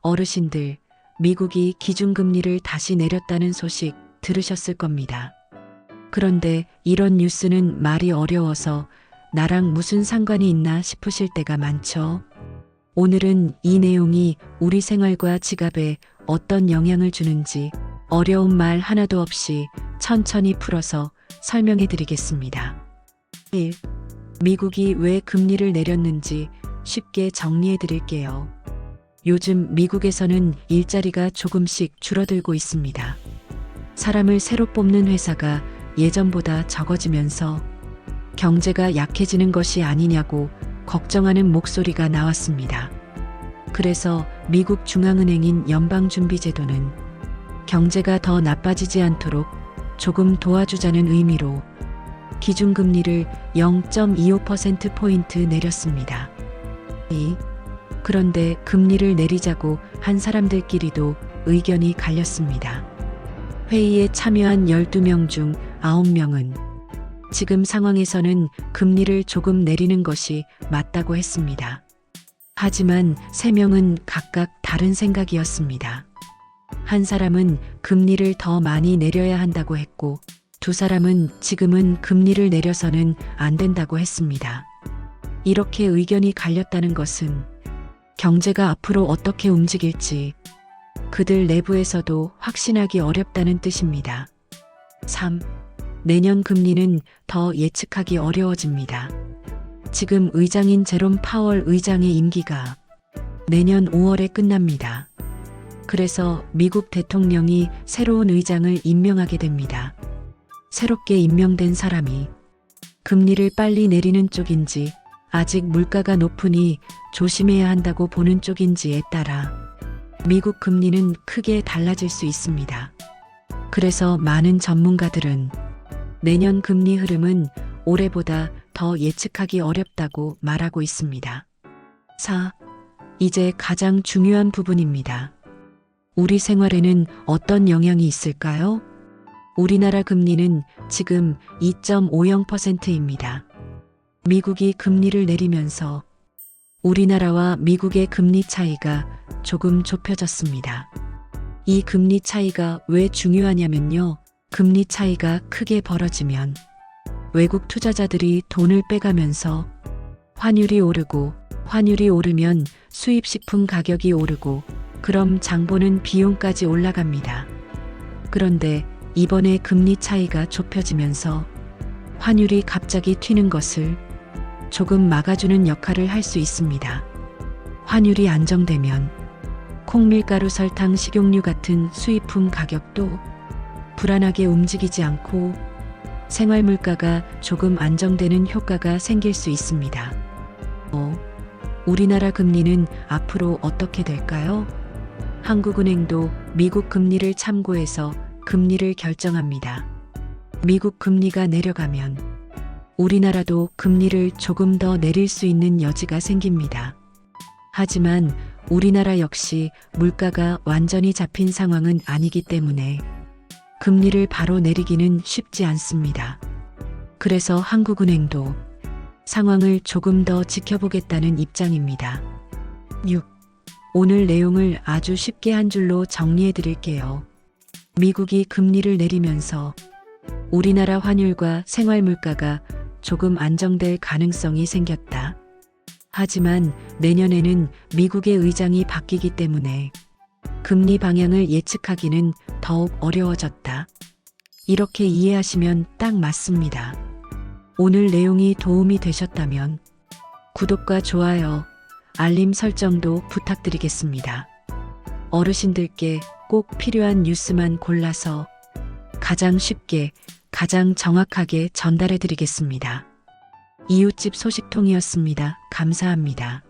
어르신들, 미국이 기준금리를 다시 내렸다는 소식 들으셨을 겁니다. 그런데 이런 뉴스는 말이 어려워서 나랑 무슨 상관이 있나 싶으실 때가 많죠. 오늘은 이 내용이 우리 생활과 지갑에 어떤 영향을 주는지 어려운 말 하나도 없이 천천히 풀어서 설명해 드리겠습니다. 1. 미국이 왜 금리를 내렸는지 쉽게 정리해 드릴게요. 요즘 미국에서는 일자리가 조금씩 줄어들고 있습니다. 사람을 새로 뽑는 회사가 예전보다 적어지면서 경제가 약해지는 것이 아니냐고 걱정하는 목소리가 나왔습니다. 그래서 미국 중앙은행인 연방준비제도는 경제가 더 나빠지지 않도록 조금 도와주자는 의미로 기준금리를 0.25%포인트 내렸습니다. 그런데 금리를 내리자고 한 사람들끼리도 의견이 갈렸습니다. 회의에 참여한 12명 중 9명은 지금 상황에서는 금리를 조금 내리는 것이 맞다고 했습니다. 하지만 3명은 각각 다른 생각이었습니다. 한 사람은 금리를 더 많이 내려야 한다고 했고, 2사람은 지금은 금리를 내려서는 안 된다고 했습니다. 이렇게 의견이 갈렸다는 것은 경제가 앞으로 어떻게 움직일지 그들 내부에서도 확신하기 어렵다는 뜻입니다. 3. 내년 금리는 더 예측하기 어려워집니다. 지금 의장인 제롬 파월 의장의 임기가 내년 5월에 끝납니다. 그래서 미국 대통령이 새로운 의장을 임명하게 됩니다. 새롭게 임명된 사람이 금리를 빨리 내리는 쪽인지 아직 물가가 높으니 조심해야 한다고 보는 쪽인지에 따라 미국 금리는 크게 달라질 수 있습니다. 그래서 많은 전문가들은 내년 금리 흐름은 올해보다 더 예측하기 어렵다고 말하고 있습니다. 4. 이제 가장 중요한 부분입니다. 우리 생활에는 어떤 영향이 있을까요? 우리나라 금리는 지금 2.50%입니다. 미국이 금리를 내리면서 우리나라와 미국의 금리 차이가 조금 좁혀졌습니다. 이 금리 차이가 왜 중요하냐면요. 금리 차이가 크게 벌어지면 외국 투자자들이 돈을 빼가면서 환율이 오르고, 환율이 오르면 수입식품 가격이 오르고, 그럼 장보는 비용까지 올라갑니다. 그런데 이번에 금리 차이가 좁혀지면서 환율이 갑자기 튀는 것을 조금 막아주는 역할을 할 수 있습니다. 환율이 안정되면 콩밀가루, 설탕, 식용유 같은 수입품 가격도 불안하게 움직이지 않고 생활 물가가 조금 안정되는 효과가 생길 수 있습니다. 우리나라 금리는 앞으로 어떻게 될까요? 한국은행도 미국 금리를 참고해서 금리를 결정합니다. 미국 금리가 내려가면 우리나라도 금리를 조금 더 내릴 수 있는 여지가 생깁니다. 하지만 우리나라 역시 물가가 완전히 잡힌 상황은 아니기 때문에 금리를 바로 내리기는 쉽지 않습니다. 그래서 한국은행도 상황을 조금 더 지켜보겠다는 입장입니다. 6. 오늘 내용을 아주 쉽게 한 줄로 정리해 드릴게요. 미국이 금리를 내리면서 우리나라 환율과 생활 물가가 조금 안정될 가능성이 생겼다. 하지만 내년에는 미국의 의장이 바뀌기 때문에 금리 방향을 예측하기는 더욱 어려워졌다. 이렇게 이해하시면 딱 맞습니다. 오늘 내용이 도움이 되셨다면 구독과 좋아요, 알림 설정도 부탁드리겠습니다. 어르신들께 꼭 필요한 뉴스만 골라서 가장 쉽게, 가장 정확하게 전달해 드리겠습니다. 이웃집 소식통이었습니다. 감사합니다.